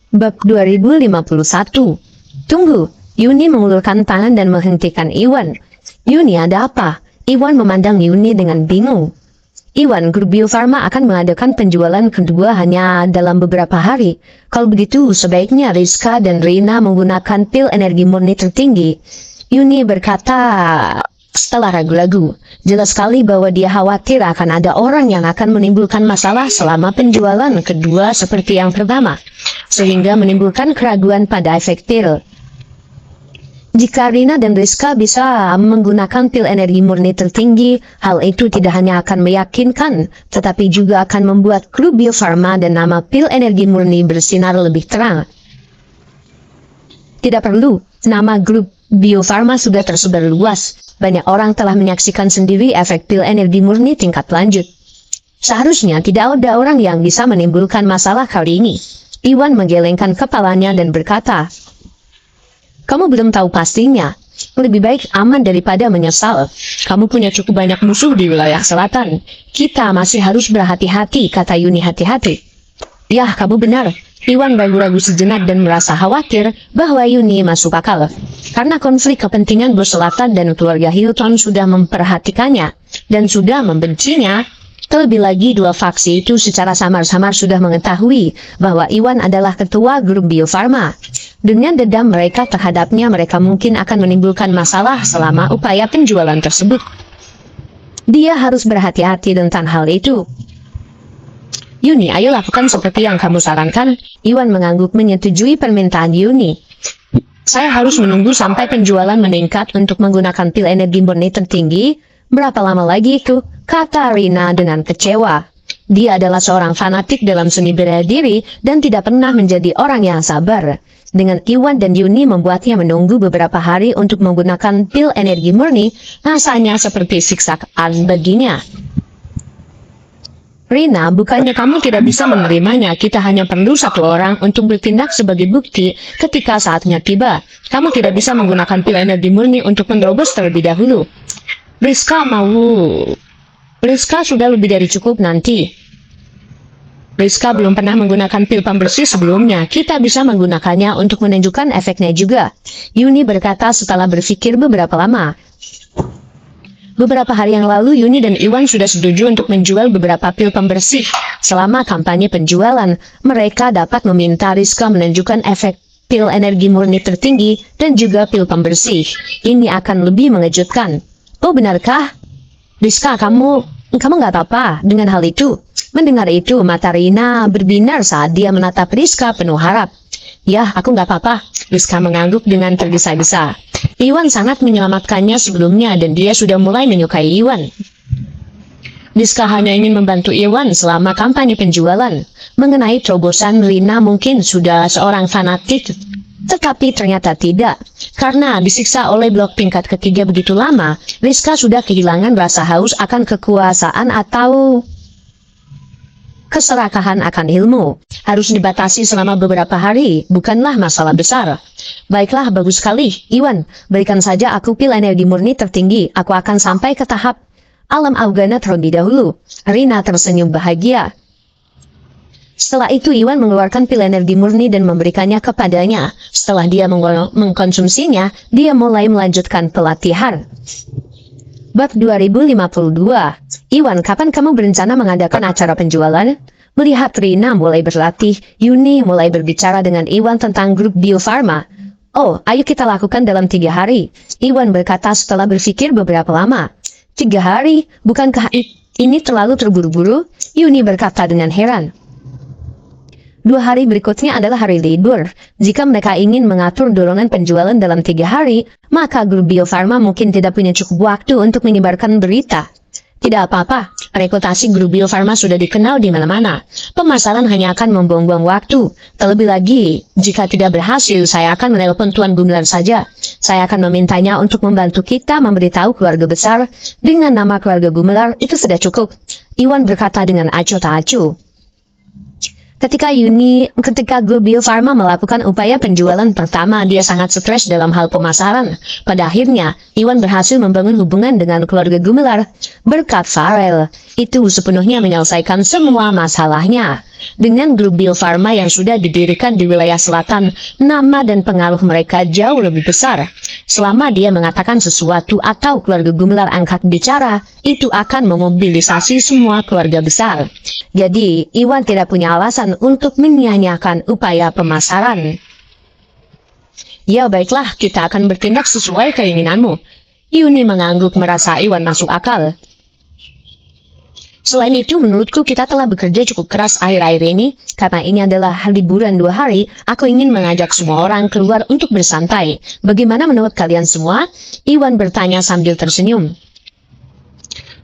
Bab 2051. Tunggu, Yuni mengulurkan tangan dan menghentikan Iwan. Yuni, ada apa? Iwan memandang Yuni dengan bingung. Iwan, grup Bio Farma akan mengadakan penjualan kedua hanya dalam beberapa hari. Kalau begitu, sebaiknya Rizka dan Rina menggunakan pil energi murni tertinggi. Yuni berkata setelah ragu-ragu. Jelas sekali bahwa dia khawatir akan ada orang yang akan menimbulkan masalah selama penjualan kedua seperti yang pertama, sehingga menimbulkan keraguan pada efek pil. Jika Rina dan Rizka bisa menggunakan pil energi murni tertinggi, hal itu tidak hanya akan meyakinkan, tetapi juga akan membuat grup Bio Farma dan nama pil energi murni bersinar lebih terang. Tidak perlu, nama grup Bio Farma sudah tersebar luas. Banyak orang telah menyaksikan sendiri efek pil energi murni tingkat lanjut. Seharusnya tidak ada orang yang bisa menimbulkan masalah kali ini. Iwan menggelengkan kepalanya dan berkata, "Kamu belum tahu pastinya. Lebih baik aman daripada menyesal. Kamu punya cukup banyak musuh di wilayah selatan. Kita masih harus berhati-hati," kata Yuni. "Hati-hati." "Yah, kamu benar." Iwan ragu-ragu sejenak dan merasa khawatir bahwa Yuni masuk akal. Karena konflik kepentingan bos selatan dan keluarga Hilton sudah memperhatikannya dan sudah membencinya. Terlebih lagi dua faksi itu secara samar-samar sudah mengetahui bahwa Iwan adalah ketua grup Bio Farma. Dengan dendam mereka terhadapnya, mereka mungkin akan menimbulkan masalah selama upaya penjualan tersebut. Dia harus berhati-hati tentang hal itu. "Yuni, ayo lakukan seperti yang kamu sarankan." Iwan mengangguk menyetujui permintaan Yuni. "Saya harus menunggu sampai penjualan meningkat untuk menggunakan pil energi murni tertinggi. Berapa lama lagi itu?" kata Rina dengan kecewa. Dia adalah seorang fanatik dalam seni bela diri dan tidak pernah menjadi orang yang sabar. Dengan Iwan dan Yuni membuatnya menunggu beberapa hari untuk menggunakan pil energi murni, rasanya seperti siksaan baginya. "Rina, bukannya kamu tidak bisa menerimanya? Kita hanya perlu satu orang untuk bertindak sebagai bukti ketika saatnya tiba. Kamu tidak bisa menggunakan pil energi murni untuk menerobos terlebih dahulu." Rizka sudah lebih dari cukup nanti. Rizka belum pernah menggunakan pil pembersih sebelumnya. Kita bisa menggunakannya untuk menunjukkan efeknya juga. Yuni berkata setelah berpikir beberapa lama. Beberapa hari yang lalu, Yuni dan Iwan sudah setuju untuk menjual beberapa pil pembersih. Selama kampanye penjualan, mereka dapat meminta Rizka menunjukkan efek pil energi murni tertinggi dan juga pil pembersih. Ini akan lebih mengejutkan. "Oh, benarkah? Rizka, kamu nggak apa-apa dengan hal itu?" Mendengar itu, mata Rina berbinar saat dia menatap Rizka penuh harap. "Yah, aku nggak apa-apa." Rizka mengangguk dengan tergesa-gesa. Iwan sangat menyelamatkannya sebelumnya dan dia sudah mulai menyukai Iwan. Rizka hanya ingin membantu Iwan selama kampanye penjualan. Mengenai terobosan Rina, mungkin sudah seorang fanatik, tetapi ternyata tidak. Karena disiksa oleh blok tingkat ketiga begitu lama, Rizka sudah kehilangan rasa haus akan kekuasaan atau keserakahan akan ilmu. Harus dibatasi selama beberapa hari, bukanlah masalah besar. "Baiklah, bagus sekali, Iwan. Berikan saja aku pil energi murni tertinggi. Aku akan sampai ke tahap alam Augana terlebih dahulu." Rina tersenyum bahagia. Setelah itu, Iwan mengeluarkan pil energi murni dan memberikannya kepadanya. Setelah dia mengkonsumsinya, dia mulai melanjutkan pelatihan. Bab 2052. "Iwan, kapan kamu berencana mengadakan acara penjualan?" Melihat Rina mulai berlatih, Yuni mulai berbicara dengan Iwan tentang grup Bio Farma. "Oh, ayo kita lakukan dalam 3 hari. Iwan berkata setelah berpikir beberapa lama. 3 hari? Bukankah ini terlalu terburu-buru?" Yuni berkata dengan heran. 2 hari berikutnya adalah hari libur. Jika mereka ingin mengatur dorongan penjualan dalam 3 hari, maka grup Bio Farma mungkin tidak punya cukup waktu untuk menyebarkan berita. Tidak apa-apa, reputasi grup Bio Farma sudah dikenal di mana-mana. Pemasaran hanya akan membuang-buang waktu. Terlebih lagi, jika tidak berhasil, saya akan menelpon Tuan Gumelar saja. Saya akan memintanya untuk membantu kita memberitahu keluarga besar. Dengan nama keluarga Gumelar, itu sudah cukup. Iwan berkata dengan acuh tak acuh. Ketika grup Bio Farma melakukan upaya penjualan pertama, dia sangat stres dalam hal pemasaran. Pada akhirnya, Iwan berhasil membangun hubungan dengan keluarga Gumelar. Berkat Farel, itu sepenuhnya menyelesaikan semua masalahnya. Dengan grup Bio Farma yang sudah didirikan di wilayah selatan, nama dan pengaruh mereka jauh lebih besar. Selama dia mengatakan sesuatu atau keluarga Gumelar angkat bicara, itu akan memobilisasi semua keluarga besar. Jadi, Iwan tidak punya alasan untuk menyia-nyiakan upaya pemasaran. Ya baiklah, kita akan bertindak sesuai keinginanmu. Yuni mengangguk merasa Iwan masuk akal. Selain itu, menurutku kita telah bekerja cukup keras akhir-akhir ini. Karena ini adalah liburan 2 hari, aku ingin mengajak semua orang keluar untuk bersantai. Bagaimana menurut kalian semua? Iwan bertanya sambil tersenyum.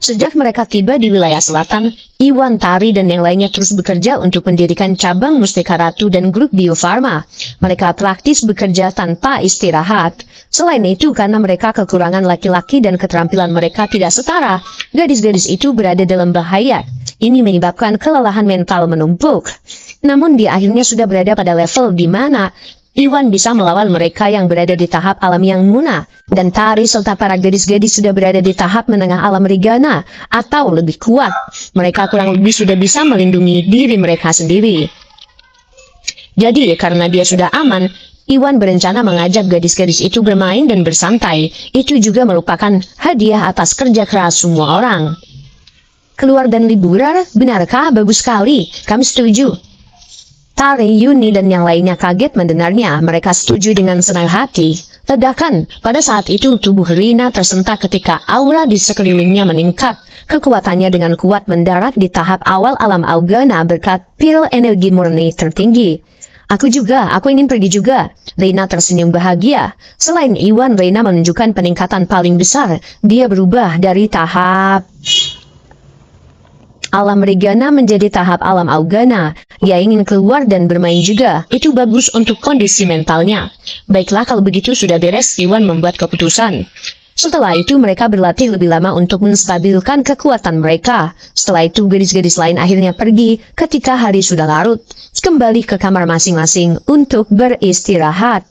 Sejak mereka tiba di wilayah selatan, Iwan, Tari, dan yang lainnya terus bekerja untuk mendirikan cabang Mustika Ratu dan grup Bio Farma. Mereka praktis bekerja tanpa istirahat. Selain itu, karena mereka kekurangan laki-laki dan keterampilan mereka tidak setara, gadis-gadis itu berada dalam bahaya. Ini menyebabkan kelelahan mental menumpuk. Namun di akhirnya sudah berada pada level di mana Iwan bisa melawan mereka yang berada di tahap alam yang muna, dan Tari serta para gadis-gadis sudah berada di tahap menengah alam Rigana, atau lebih kuat. Mereka kurang lebih sudah bisa melindungi diri mereka sendiri. Jadi, karena dia sudah aman, Iwan berencana mengajak gadis-gadis itu bermain dan bersantai. Itu juga merupakan hadiah atas kerja keras semua orang. Keluar dan liburan, benarkah? Bagus sekali, kami setuju. Tari, Yuni, dan yang lainnya kaget mendengarnya. Mereka setuju dengan senang hati. Ledakan, pada saat itu tubuh Rina tersentak ketika aura di sekelilingnya meningkat. Kekuatannya dengan kuat mendarat di tahap awal alam Augana berkat pil energi murni tertinggi. Aku ingin pergi juga. Rina tersenyum bahagia. Selain Iwan, Rina menunjukkan peningkatan paling besar. Dia berubah dari tahap alam Rigana menjadi tahap alam Augana. Dia ingin keluar dan bermain juga. Itu bagus untuk kondisi mentalnya. Baiklah, kalau begitu sudah beres. Iwan membuat keputusan. Setelah itu mereka berlatih lebih lama untuk menstabilkan kekuatan mereka. Setelah itu gadis-gadis lain akhirnya pergi ketika hari sudah larut. Kembali ke kamar masing-masing untuk beristirahat.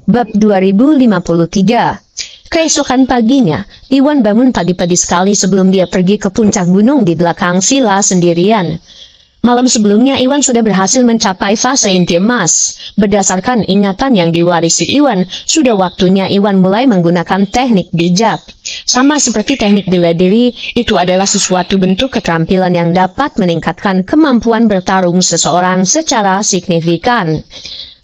Bab 2053. Keesokan paginya, Iwan bangun pagi-pagi sekali sebelum dia pergi ke puncak gunung di belakang villa sendirian. Malam sebelumnya, Iwan sudah berhasil mencapai fase inti emas. Berdasarkan ingatan yang diwarisi Iwan, sudah waktunya Iwan mulai menggunakan teknik bijak. Sama seperti teknik bela diri, itu adalah sesuatu bentuk keterampilan yang dapat meningkatkan kemampuan bertarung seseorang secara signifikan.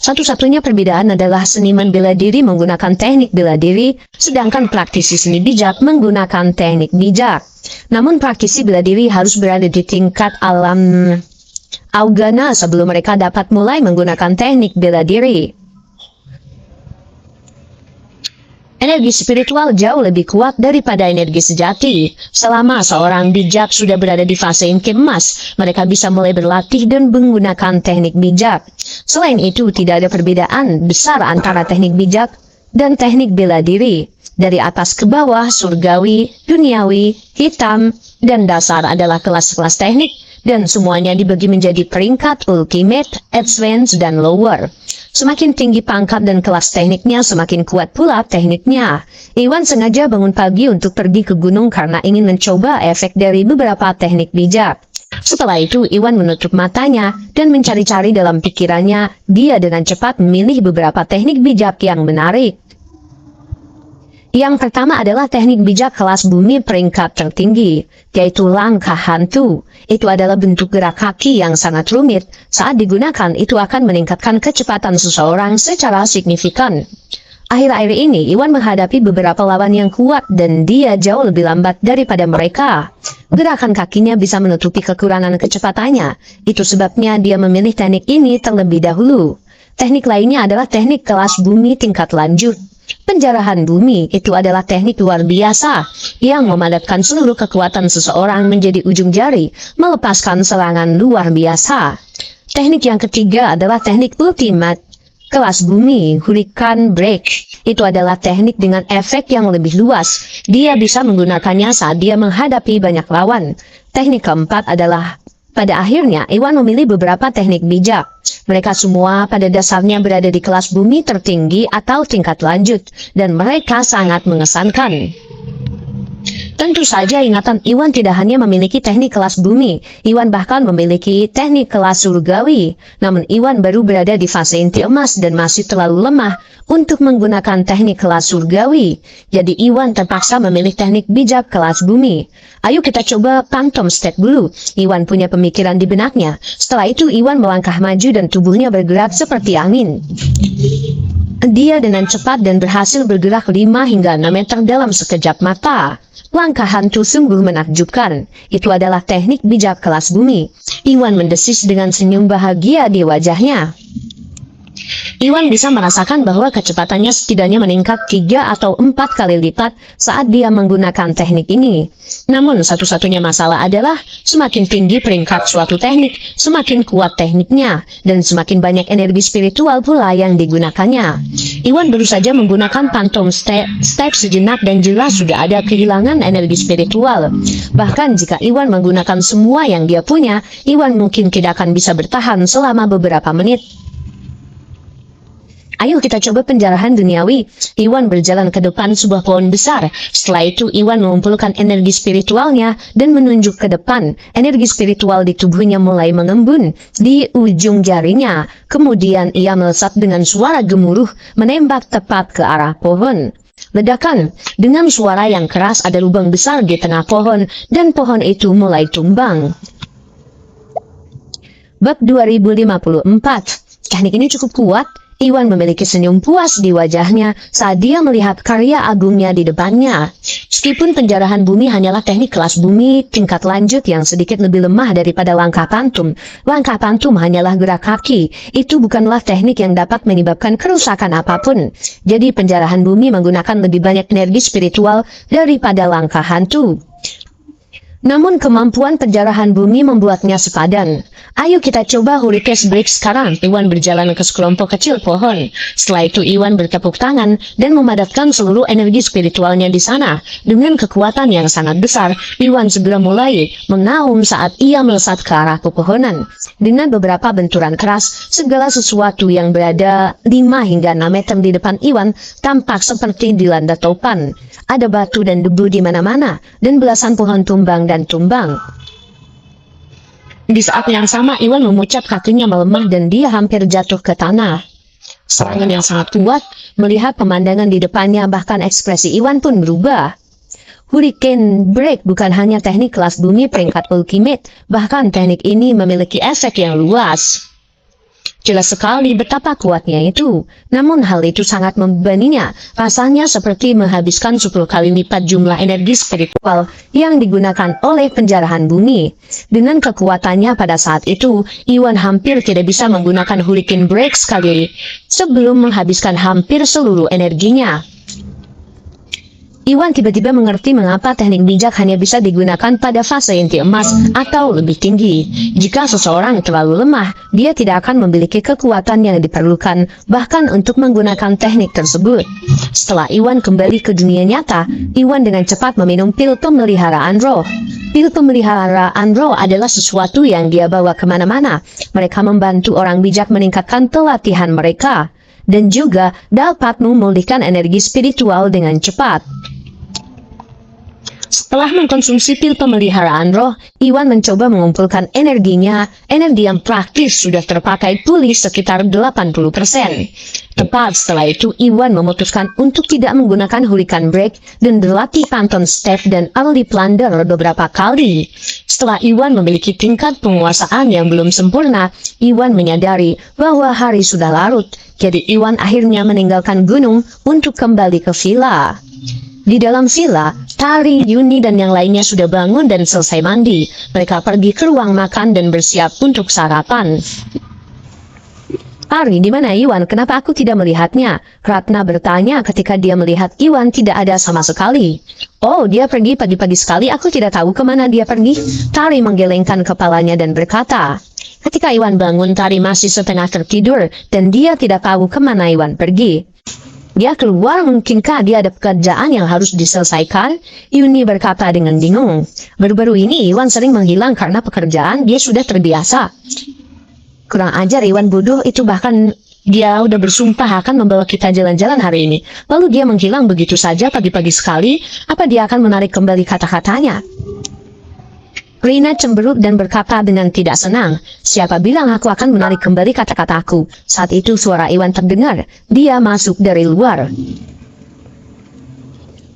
Satu-satunya perbedaan adalah seniman bela diri menggunakan teknik bela diri, sedangkan praktisi seni bijak menggunakan teknik bijak. Namun praktisi bela diri harus berada di tingkat alam Augana sebelum mereka dapat mulai menggunakan teknik bela diri. Energi spiritual jauh lebih kuat daripada energi sejati. Selama seorang bijak sudah berada di fase inti emas, mereka bisa mulai berlatih dan menggunakan teknik bijak. Selain itu, tidak ada perbedaan besar antara teknik bijak dan teknik bela diri. Dari atas ke bawah, surgawi, duniawi, hitam, dan dasar adalah kelas-kelas teknik, dan semuanya dibagi menjadi peringkat ultimate, advanced, dan lower. Semakin tinggi pangkat dan kelas tekniknya, semakin kuat pula tekniknya. Iwan sengaja bangun pagi untuk pergi ke gunung karena ingin mencoba efek dari beberapa teknik bijak. Setelah itu, Iwan menutup matanya dan mencari-cari dalam pikirannya. Dia dengan cepat memilih beberapa teknik bijak yang menarik. Yang pertama adalah teknik bijak kelas bumi peringkat tertinggi, yaitu langkah hantu. Itu adalah bentuk gerak kaki yang sangat rumit. Saat digunakan, itu akan meningkatkan kecepatan seseorang secara signifikan. Akhir-akhir ini, Iwan menghadapi beberapa lawan yang kuat dan dia jauh lebih lambat daripada mereka. Gerakan kakinya bisa menutupi kekurangan kecepatannya. Itu sebabnya dia memilih teknik ini terlebih dahulu. Teknik lainnya adalah teknik kelas bumi tingkat lanjut. Penjarahan bumi itu adalah teknik luar biasa yang memadatkan seluruh kekuatan seseorang menjadi ujung jari, melepaskan serangan luar biasa. Teknik yang ketiga adalah teknik ultimate kelas bumi, Hurricane Break. Itu adalah teknik dengan efek yang lebih luas. Dia bisa menggunakannya saat dia menghadapi banyak lawan. Teknik keempat adalah pada akhirnya, Iwan memilih beberapa teknik bijak. Mereka semua pada dasarnya berada di kelas bumi tertinggi atau tingkat lanjut, dan mereka sangat mengesankan. Tentu saja ingatan Iwan tidak hanya memiliki teknik kelas bumi, Iwan bahkan memiliki teknik kelas surgawi. Namun Iwan baru berada di fase inti emas dan masih terlalu lemah untuk menggunakan teknik kelas surgawi. Jadi Iwan terpaksa memilih teknik bijak kelas bumi. Ayo kita coba phantom step dulu. Iwan punya pemikiran di benaknya. Setelah itu Iwan melangkah maju dan tubuhnya bergerak seperti angin. Dia dengan cepat dan berhasil bergerak 5 hingga 6 meter dalam sekejap mata. Langkah hantu sungguh menakjubkan. Itu adalah teknik bijak kelas bumi. Iwan mendesis dengan senyum bahagia di wajahnya. Iwan bisa merasakan bahwa kecepatannya setidaknya meningkat 3 atau 4 kali lipat saat dia menggunakan teknik ini. Namun satu-satunya masalah adalah semakin tinggi peringkat suatu teknik, semakin kuat tekniknya, dan semakin banyak energi spiritual pula yang digunakannya. Iwan baru saja menggunakan phantom step sejenak dan jelas sudah ada kehilangan energi spiritual. Bahkan jika Iwan menggunakan semua yang dia punya, Iwan mungkin tidak akan bisa bertahan selama beberapa menit. Ayo kita coba penjarahan duniawi. Iwan berjalan ke depan sebuah pohon besar. Setelah itu Iwan mengumpulkan energi spiritualnya dan menunjuk ke depan. Energi spiritual di tubuhnya mulai mengembun di ujung jarinya. Kemudian ia melesat dengan suara gemuruh menembak tepat ke arah pohon. Ledakan, dengan suara yang keras ada lubang besar di tengah pohon dan pohon itu mulai tumbang. Bab 2054. Teknik ini cukup kuat. Iwan memiliki senyum puas di wajahnya saat dia melihat karya agungnya di depannya. Meskipun penjarahan bumi hanyalah teknik kelas bumi tingkat lanjut yang sedikit lebih lemah daripada langkah pantum. Langkah pantum hanyalah gerak kaki. Itu bukanlah teknik yang dapat menyebabkan kerusakan apapun. Jadi penjarahan bumi menggunakan lebih banyak energi spiritual daripada langkah hantu. Namun kemampuan penjarahan bumi membuatnya sepadan. Ayo kita coba Hurricane Break sekarang. Iwan berjalan ke sekelompok kecil pohon. Setelah itu Iwan bertepuk tangan dan memadatkan seluruh energi spiritualnya di sana. Dengan kekuatan yang sangat besar, Iwan segera mulai mengaum saat ia melesat ke arah pepohonan. Dengan beberapa benturan keras, segala sesuatu yang berada 5 hingga 6 meter di depan Iwan tampak seperti dilanda topan. Ada batu dan debu di mana-mana, dan belasan pohon tumbang dan tumbang. Di saat yang sama Iwan memucat kakinya melemah dan dia hampir jatuh ke tanah. Serangan yang sangat kuat, melihat pemandangan di depannya bahkan ekspresi Iwan pun berubah. Hurricane Break bukan hanya teknik kelas bumi peringkat ultimate, bahkan teknik ini memiliki efek yang luas. Jelas sekali betapa kuatnya itu. Namun hal itu sangat membebaninya. Rasanya seperti menghabiskan 10 kali lipat jumlah energi spiritual yang digunakan oleh penjarahan bumi. Dengan kekuatannya pada saat itu, Iwan hampir tidak bisa menggunakan Hurricane Break sekali sebelum menghabiskan hampir seluruh energinya. Iwan tiba-tiba mengerti mengapa teknik bijak hanya bisa digunakan pada fase inti emas atau lebih tinggi. Jika seseorang terlalu lemah, dia tidak akan memiliki kekuatan yang diperlukan bahkan untuk menggunakan teknik tersebut. Setelah Iwan kembali ke dunia nyata, Iwan dengan cepat meminum pil pemeliharaan roh. Pil pemeliharaan roh adalah sesuatu yang dia bawa kemana-mana. Mereka membantu orang bijak meningkatkan pelatihan mereka dan juga dapat memulihkan energi spiritual dengan cepat. Setelah mengkonsumsi pil pemeliharaan roh, Iwan mencoba mengumpulkan energinya. Energi yang praktis sudah terpakai pulih sekitar 80%. Tepat setelah itu, Iwan memutuskan untuk tidak menggunakan Hurricane Break dan berlatih Phantom Step dan Early Plunder beberapa kali. Setelah Iwan memiliki tingkat penguasaan yang belum sempurna, Iwan menyadari bahwa hari sudah larut. Jadi Iwan akhirnya meninggalkan gunung untuk kembali ke villa. Di dalam villa, Tari, Yuni, dan yang lainnya sudah bangun dan selesai mandi. Mereka pergi ke ruang makan dan bersiap untuk sarapan. Tari, di mana Iwan? Kenapa aku tidak melihatnya? Ratna bertanya ketika dia melihat Iwan tidak ada sama sekali. Oh, dia pergi pagi-pagi sekali. Aku tidak tahu kemana dia pergi. Tari menggelengkan kepalanya dan berkata. Ketika Iwan bangun, Tari masih setengah tertidur dan dia tidak tahu kemana Iwan pergi. Dia keluar, mungkinkah dia ada pekerjaan yang harus diselesaikan? Yuni berkata dengan bingung. Baru-baru ini Iwan sering menghilang karena pekerjaan, dia sudah terbiasa. Kurang ajar Iwan bodoh itu, bahkan Dia udah bersumpah akan membawa kita jalan-jalan hari ini. Lalu dia menghilang begitu saja pagi-pagi sekali. Apa dia akan menarik kembali kata-katanya? Rina cemberut dan berkata dengan tidak senang, "Siapa bilang aku akan menarik kembali kata-kataku?" Saat itu suara Iwan terdengar. Dia masuk dari luar.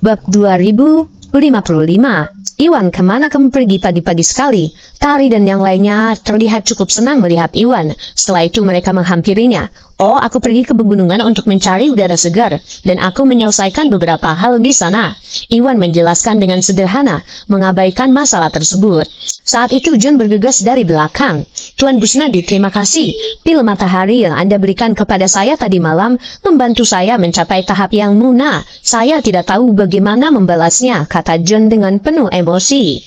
Bab 2055. Iwan, kemana kamu pergi pagi-pagi sekali? Tari dan yang lainnya terlihat cukup senang melihat Iwan. Setelah itu mereka menghampirinya. "Oh, aku pergi ke pegunungan untuk mencari udara segar, dan aku menyelesaikan beberapa hal di sana." Iwan menjelaskan dengan sederhana, mengabaikan masalah tersebut. Saat itu John bergegas dari belakang. "Tuan Busnadi, terima kasih. Pil matahari yang Anda berikan kepada saya tadi malam membantu saya mencapai tahap yang muna. Saya tidak tahu bagaimana membalasnya," kata John dengan penuh emosi.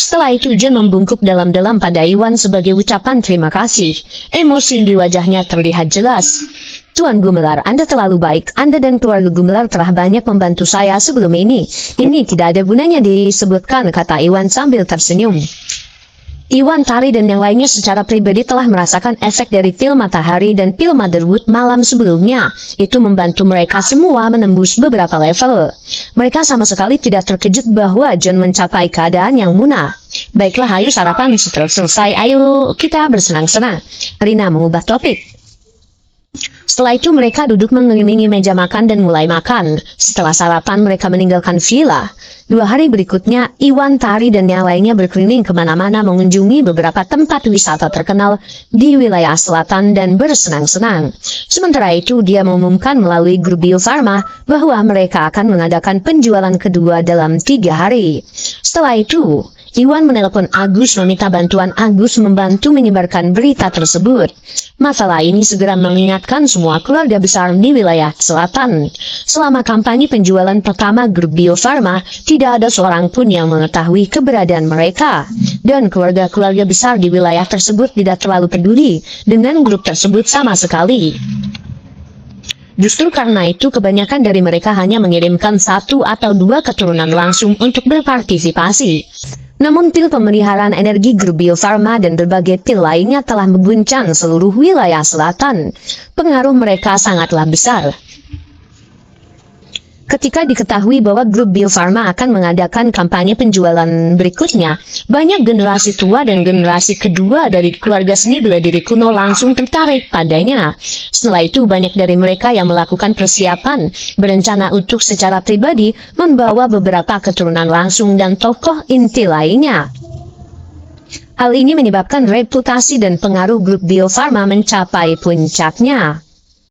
Setelah itu John membungkuk dalam-dalam pada Iwan sebagai ucapan terima kasih. Emosi di wajahnya terlihat jelas. "Tuan Gumelar, Anda terlalu baik. Anda dan keluarga Gumelar telah banyak membantu saya sebelum ini. Ini tidak ada gunanya disebutkan," kata Iwan sambil tersenyum. Iwan, Tari, dan yang lainnya secara pribadi telah merasakan efek dari pil matahari dan pil motherwood malam sebelumnya. Itu membantu mereka semua menembus beberapa level. Mereka sama sekali tidak terkejut bahwa John mencapai keadaan yang muna. "Baiklah, ayo sarapan setelah selesai. Ayo kita bersenang-senang." Rina mengubah topik. Setelah itu mereka duduk mengelilingi meja makan dan mulai makan. Setelah sarapan mereka meninggalkan villa. 2 hari berikutnya, Iwan, Tari, dan yang lainnya berkeliling kemana-mana mengunjungi beberapa tempat wisata terkenal di wilayah selatan dan bersenang-senang. Sementara itu dia mengumumkan melalui grup Bio Farma bahwa mereka akan mengadakan penjualan kedua dalam 3 hari. Setelah itu, Iwan menelepon Agus meminta bantuan Agus membantu menyebarkan berita tersebut. Masalah ini segera mengingatkan semua keluarga besar di wilayah selatan. Selama kampanye penjualan pertama grup Bio Farma, tidak ada seorang pun yang mengetahui keberadaan mereka. Dan keluarga-keluarga besar di wilayah tersebut tidak terlalu peduli dengan grup tersebut sama sekali. Justru karena itu kebanyakan dari mereka hanya mengirimkan 1 atau 2 keturunan langsung untuk berpartisipasi. Namun pil pemeliharaan energi grup Bio Farma dan berbagai pil lainnya telah mengguncang seluruh wilayah selatan. Pengaruh mereka sangatlah besar. Ketika diketahui bahwa grup Bio Farma akan mengadakan kampanye penjualan berikutnya, banyak generasi tua dan generasi kedua dari keluarga seni bela diri kuno langsung tertarik padanya. Setelah itu banyak dari mereka yang melakukan persiapan, berencana untuk secara pribadi membawa beberapa keturunan langsung dan tokoh inti lainnya. Hal ini menyebabkan reputasi dan pengaruh grup Bio Farma mencapai puncaknya.